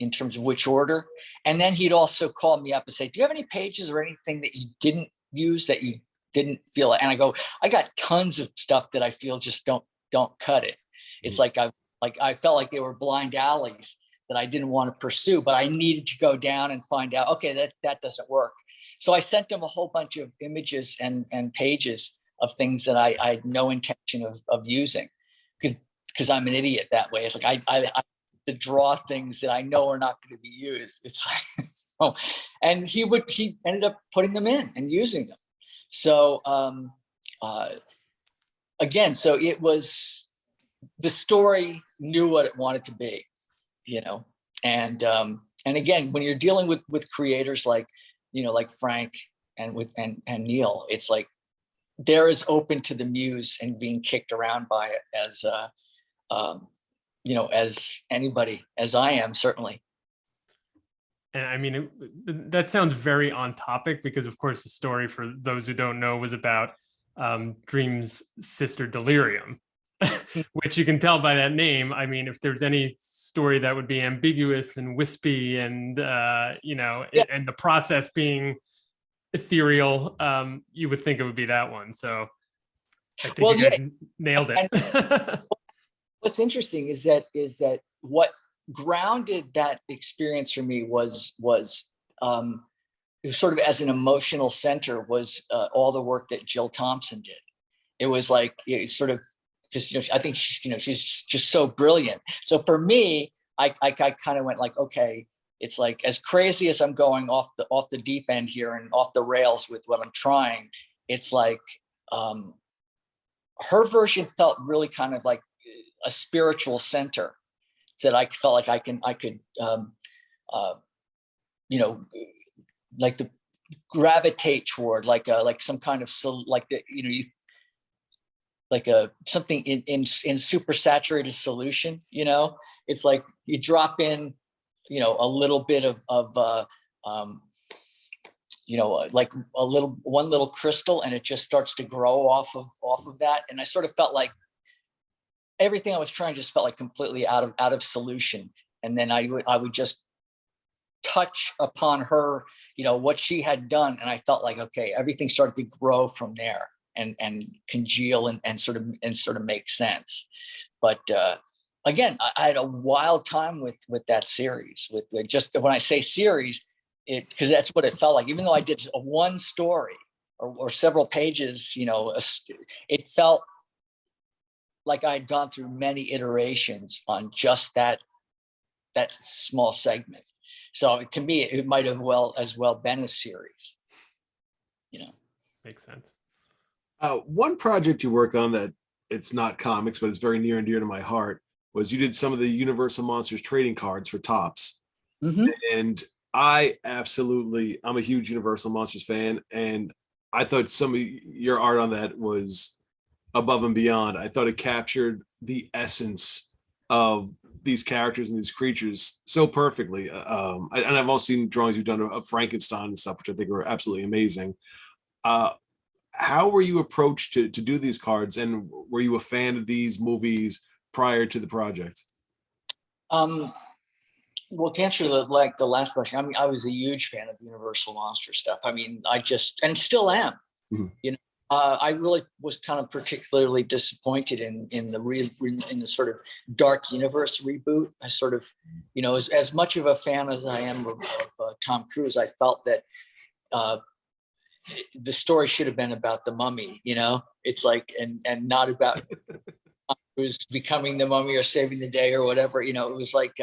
in terms of which order. And then he'd also call me up and say, do you have any pages or anything that you didn't use, that you didn't feel it? And I go, I got tons of stuff that I feel just don't cut it. It's like I felt like they were blind alleys that I didn't want to pursue, but I needed to go down and find out, okay, that doesn't work. So I sent him a whole bunch of images and pages of things that I had no intention of using, because I'm an idiot that way. It's like I to draw things that I know are not going to be used. It's like, so, and he ended up putting them in and using them. So again, so it was, the story knew what it wanted to be, and again, when you're dealing with creators like, like Frank and Neil, it's like they're as open to the muse and being kicked around by it as as anybody, as I am, certainly. And I mean, that sounds very on topic, because of course the story, for those who don't know, was about Dream's sister Delirium, which you can tell by that name. I mean, if there's any story that would be ambiguous and wispy and and the process being ethereal, you would think it would be that one. So I think you guys nailed it. What's interesting is that what grounded that experience for me was it was sort of as an emotional center was all the work that Jill Thompson did. It was like, sort of just, I think she's just so brilliant. So for me, I kind of went like, okay, it's like, as crazy as I'm going off the deep end here and off the rails with what I'm trying, it's like her version felt really kind of like a spiritual center that I felt like I could like the gravitate toward, like some kind of something in super saturated solution. It's like you drop in a little bit of like one little crystal, and it just starts to grow off of that. And I sort of felt like everything I was trying just felt like completely out of solution. And then I would just touch upon her, what she had done. And I felt like, okay, everything started to grow from there and congeal and sort of make sense. But again, I had a wild time with that series, just when I say series, because that's what it felt like. Even though I did one story or several pages, it felt like I had gone through many iterations on just that small segment. So to me, it might have as well been a series. Makes sense. One project you work on that it's not comics, but it's very near and dear to my heart, was you did some of the Universal Monsters trading cards for Topps. Mm-hmm. And I'm a huge Universal Monsters fan, and I thought some of your art on that was above and beyond. I thought it captured the essence of these characters and these creatures so perfectly. And I've also seen drawings you've done of Frankenstein and stuff, which I think are absolutely amazing. How were you approached to do these cards, and were you a fan of these movies prior to the project? Well, to answer the last question, I mean, I was a huge fan of Universal Monster stuff. I mean, and still am. Mm-hmm. I really was kind of particularly disappointed in the sort of Dark Universe reboot. I sort of, as much of a fan as I am of Tom Cruise, I felt that the story should have been about the Mummy. It's like, and not about was becoming the mummy or saving the day or whatever. You know, it was like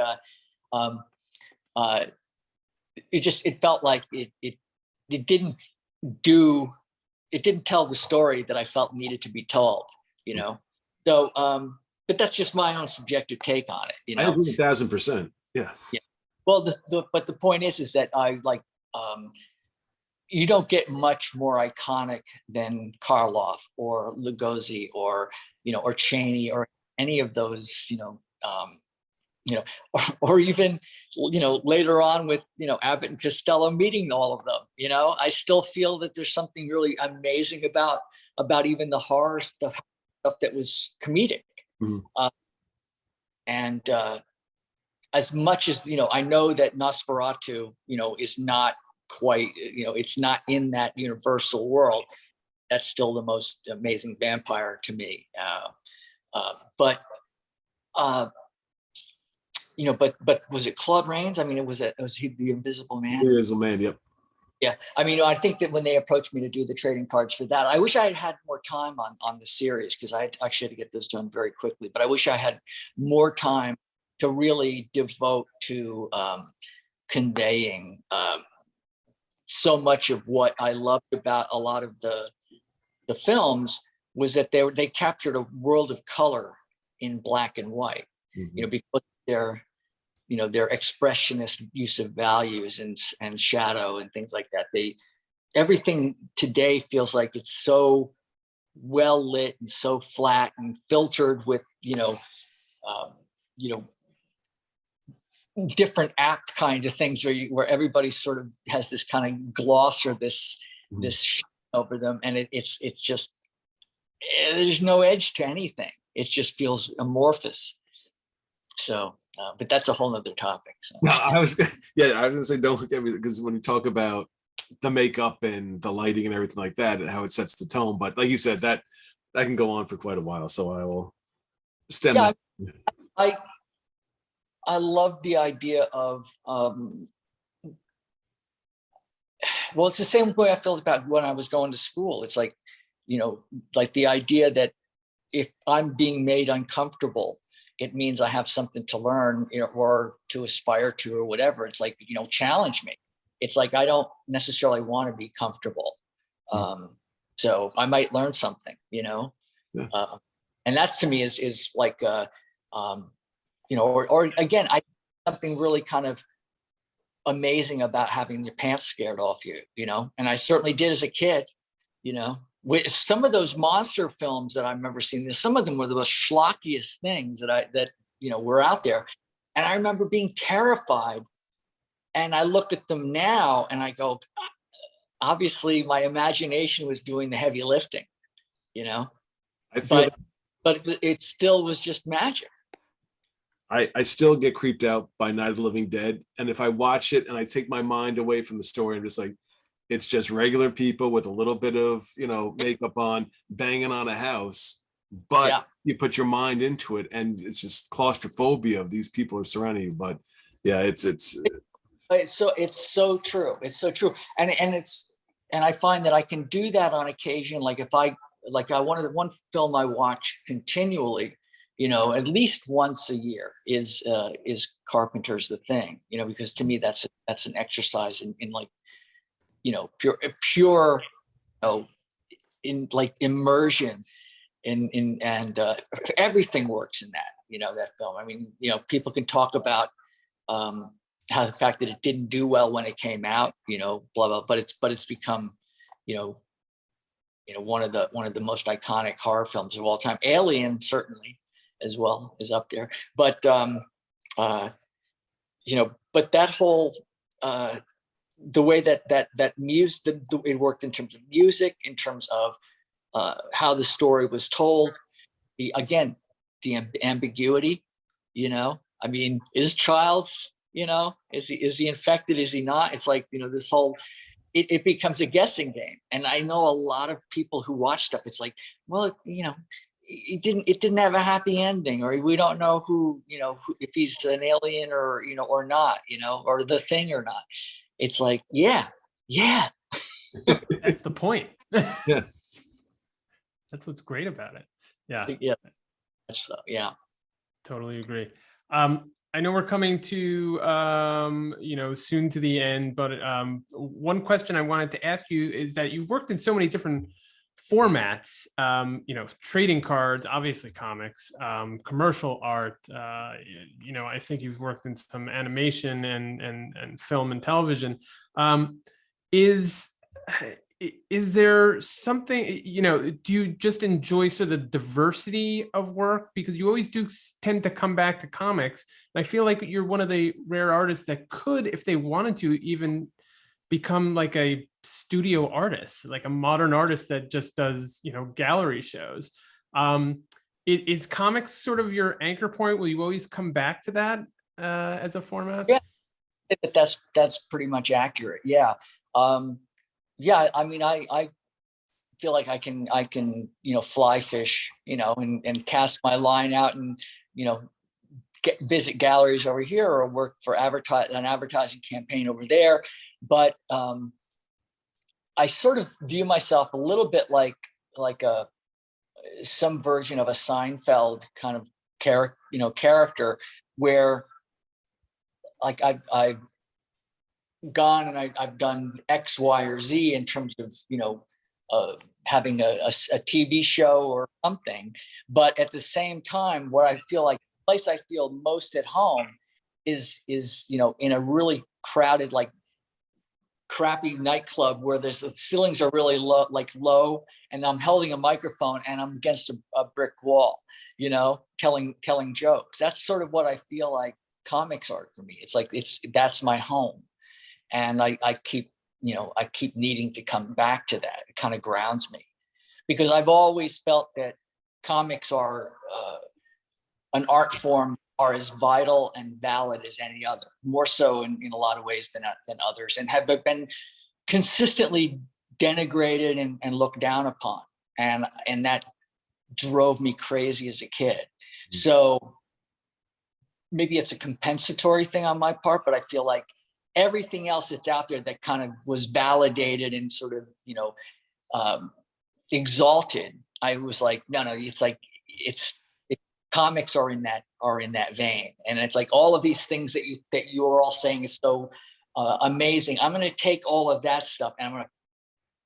it felt like it didn't tell the story that I felt needed to be told, you know. So but that's just my own subjective take on it, you know. I agree 1,000%. Yeah. Well, but the point is that I like you don't get much more iconic than Karloff or Lugosi or, you know, or Chaney or any of those, you know, or even, you know, later on with, you know, Abbott and Costello meeting all of them. You know, I still feel that there's something really amazing about even the horror stuff that was comedic. And as much as, you know, I know that Nosferatu, you know, is not quite, you know, it's not in that universal world. That's still the most amazing vampire to me. But you know, but was it Claude Rains? I mean, was he the Invisible Man? The Invisible Man, yep. Yeah, I mean, I think that when they approached me to do the trading cards for that, I wish I had more time on the series, because I actually had to get those done very quickly. But I wish I had more time to really devote to conveying so much of what I loved about a lot of the films was that they captured a world of color in black and white. You know, because their expressionist use of values and shadow and things like that. Everything today feels like it's so well lit and so flat and filtered with, you know, different apt kind of things where everybody sort of has this kind of gloss or this over them, and it's just there's no edge to anything. It just feels amorphous. So, but that's a whole nother topic. So. No, I was gonna say, don't look at me, because when you talk about the makeup and the lighting and everything like that, and how it sets the tone, but like you said, that can go on for quite a while. So I will stem. Yeah, I love the idea of, well, it's the same way I felt about when I was going to school. It's like, you know, like the idea that if I'm being made uncomfortable, it means I have something to learn, you know, or to aspire to, or whatever. It's like, you know, challenge me. It's like, I don't necessarily want to be comfortable. So I might learn something, you know, and that's, to me, is like, you know, or again, something really kind of amazing about having your pants scared off you, you know, and I certainly did as a kid, you know. With some of those monster films that I remember seeing, some of them were the most schlockiest things that you know were out there, and I remember being terrified. And I looked at them now, and I go, obviously, my imagination was doing the heavy lifting, you know. But it still was just magic. I still get creeped out by Night of the Living Dead, and if I watch it and I take my mind away from the story, I'm just like, it's just regular people with a little bit of, you know, makeup on, banging on a house, but you put your mind into it, and it's just claustrophobia of these people are surrounding you. But yeah, it's so true. It's so true, and I find that I can do that on occasion. Like if I wanted one film I watch continually, you know, at least once a year is Carpenter's The Thing, you know, because to me that's an exercise in like, you know, pure, you know, in like immersion and everything works in that, you know, that film. I mean, you know, people can talk about how the fact that it didn't do well when it came out, you know, blah, blah, but it's become, you know, one of the most iconic horror films of all time. Alien certainly as well is up there, but you know, but that whole the way that music, it worked in terms of music, in terms of how the story was told, the ambiguity, you know. I mean, is Childs, you know, is he infected, is he not? It's like, you know, this whole it becomes a guessing game. And I know a lot of people who watch stuff, it's like, well, you know, it didn't have a happy ending, or we don't know who, you know, if he's an alien or, you know, or not, you know, or the thing or not. It's like, yeah. That's the point. Yeah. That's what's great about it. Yeah. Yeah. so. Yeah. Totally agree. I know we're coming to soon to the end, but one question I wanted to ask you is that you've worked in so many different formats, trading cards, obviously comics, commercial art, I think you've worked in some animation and film and television. Is there something, do you just enjoy sort of the diversity of work? Because you always do tend to come back to comics. And I feel like you're one of the rare artists that could, if they wanted to, even become like a studio artist, like a modern artist that just does, gallery shows. Is comics sort of your anchor point? Will you always come back to that as a format? Yeah, that's pretty much accurate. Yeah. Yeah, I mean, I feel like I can, fly fish, and cast my line out and, visit galleries over here or work for an advertising campaign over there. But I sort of view myself a little bit like some version of a Seinfeld kind of character where like I've gone and I've done X, Y, or Z in terms of having a TV show or something. But at the same time, what I feel like the place I feel most at home is in a really crowded, like crappy nightclub where the ceilings are really low, and I'm holding a microphone and I'm against a brick wall, telling jokes. That's sort of what I feel like comics are for me. It's like that's my home. And I keep needing to come back to that. It kind of grounds me because I've always felt that comics are an art form, are as vital and valid as any other, more so in a lot of ways than others, and have been consistently denigrated and looked down upon. And that drove me crazy as a kid. Mm-hmm. So maybe it's a compensatory thing on my part, but I feel like everything else that's out there that kind of was validated and sort of, exalted, I was like, no, it's like, comics are in that vein. And it's like all of these things that you are all saying is so amazing. I'm going to take all of that stuff and I'm going to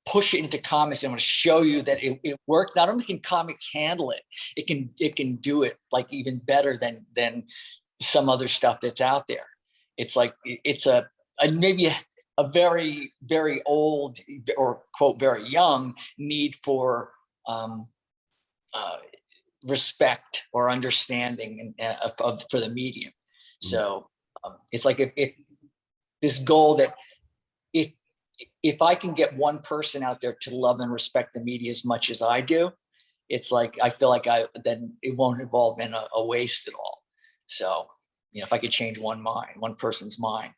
push it into comics. I'm going to show you that it works. Not only can comics handle it, it can do it like even better than some other stuff that's out there. It's like, it's maybe a very, very old or quote, very young need for respect or understanding for the medium. So it's like if this goal that if I can get one person out there to love and respect the media as much as I do, it's like, I feel like then it won't have all been a waste at all. So, if I could change one person's mind,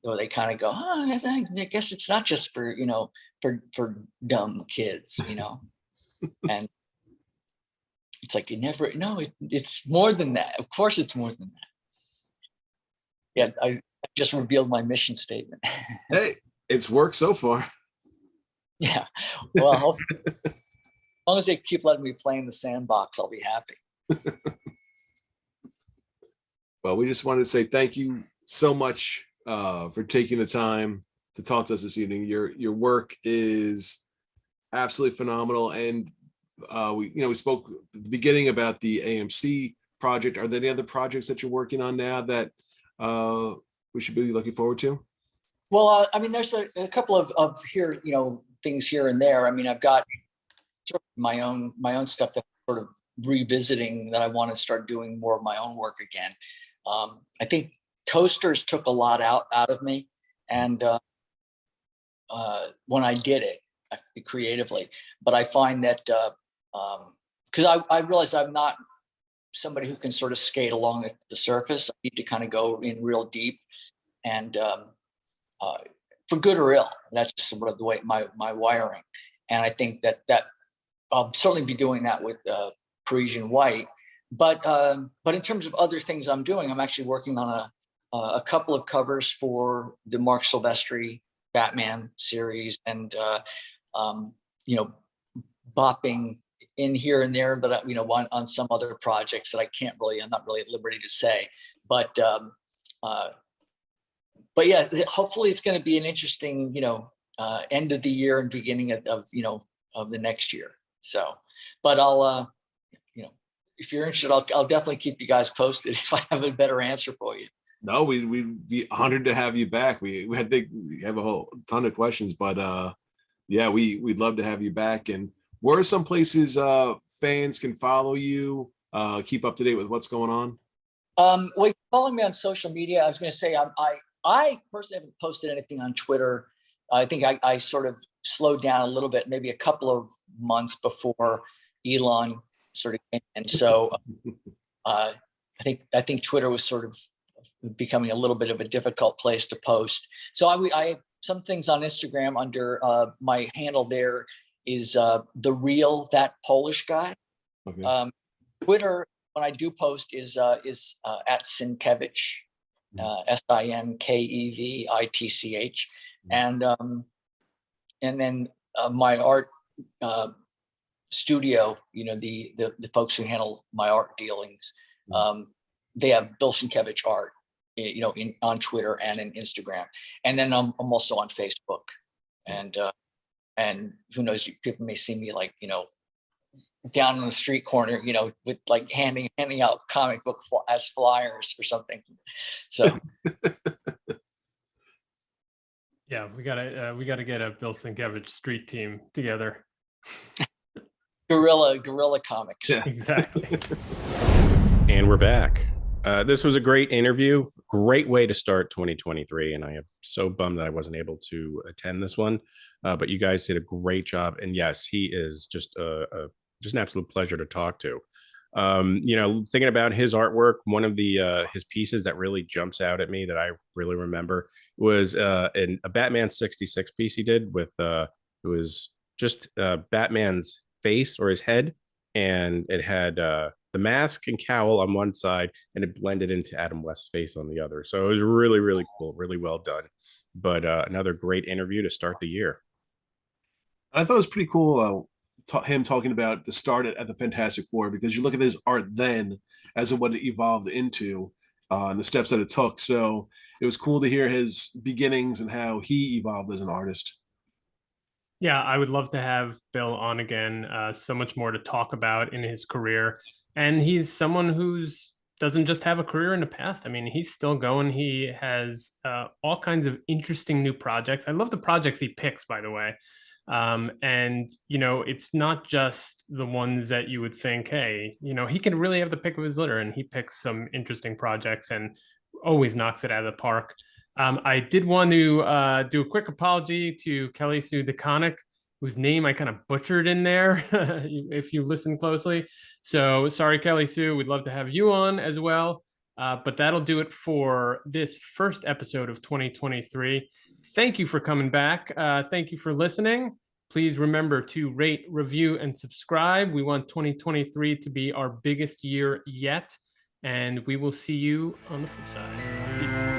though they kind of go, I guess it's not just for, for dumb kids, and it's like, it's more than that. Of course it's more than that. Yeah. I just revealed my mission statement. Hey, it's worked so far. Yeah. Well, hopefully, as long as they keep letting me play in the sandbox, I'll be happy. Well, we just wanted to say thank you so much for taking the time to talk to us this evening. Your work is absolutely phenomenal, and we spoke at the beginning about the AMC project. Are there any other projects that you're working on now that we should be looking forward to? Well, I mean, there's a couple of here, things here and there. I mean, I've got sort of my own stuff that I'm sort of revisiting that I want to start doing more of my own work again. I think Toasters took a lot out of me, and when I did it creatively, but I find that because I realize I'm not somebody who can sort of skate along at the surface. I need to kind of go in real deep, and for good or ill, that's just sort of the way my wiring. And I think that I'll certainly be doing that with Parisian White. But in terms of other things I'm doing, I'm actually working on a couple of covers for the Mark Silvestri Batman series, and bopping in here and there that on some other projects that I'm not really at liberty to say, but yeah, hopefully it's going to be an interesting, end of the year and beginning of the next year. So, but I'll, if you're interested, I'll definitely keep you guys posted if I have a better answer for you. No, we'd be honored to have you back. We have a whole ton of questions, but yeah, we'd love to have you back. And where are some places fans can follow you, keep up to date with what's going on? Well, you can follow me on social media. I was going to say I personally haven't posted anything on Twitter. I think I sort of slowed down a little bit, maybe a couple of months before Elon sort of came in. So I think Twitter was sort of becoming a little bit of a difficult place to post. So I have some things on Instagram under my handle there is the real that Polish guy. Okay. Twitter, when I do post, is at sin-Kev-itch, SINKEVITCH, and then my art studio, the folks who handle my art dealings, they have Bill Sienkiewicz art, on Twitter and in Instagram, and then I'm also on Facebook, and who knows, people may see me down in the street corner, with handing out comic book as flyers or something. So yeah, we gotta get a Bill Sienkiewicz street team together. Guerrilla comics. Yeah. Exactly. And we're back. This was a great interview. Great way to start 2023. And I am so bummed that I wasn't able to attend this one. But you guys did a great job. And yes, he is just an absolute pleasure to talk to. Thinking about his artwork, one of his pieces that really jumps out at me that I really remember was a Batman 66 piece he did with it was just Batman's face or his head, and it had the mask and cowl on one side, and it blended into Adam West's face on the other. So it was really, really cool, really well done. But another great interview to start the year. I thought it was pretty cool him talking about the start at the Fantastic Four, because you look at his art then as of what it evolved into and the steps that it took. So it was cool to hear his beginnings and how he evolved as an artist. Yeah, I would love to have Bill on again. So much more to talk about in his career. And he's someone who's doesn't just have a career in the past. I mean, he's still going. He has all kinds of interesting new projects. I love the projects he picks, by the way. And, it's not just the ones that you would think, hey, he can really have the pick of his litter, and he picks some interesting projects and always knocks it out of the park. I did want to do a quick apology to Kelly Sue DeConnick, whose name I kind of butchered in there, if you listen closely. So sorry, Kelly Sue, we'd love to have you on as well. But that'll do it for this first episode of 2023. Thank you for coming back. Thank you for listening. Please remember to rate, review, and subscribe. We want 2023 to be our biggest year yet. And we will see you on the flip side. Peace.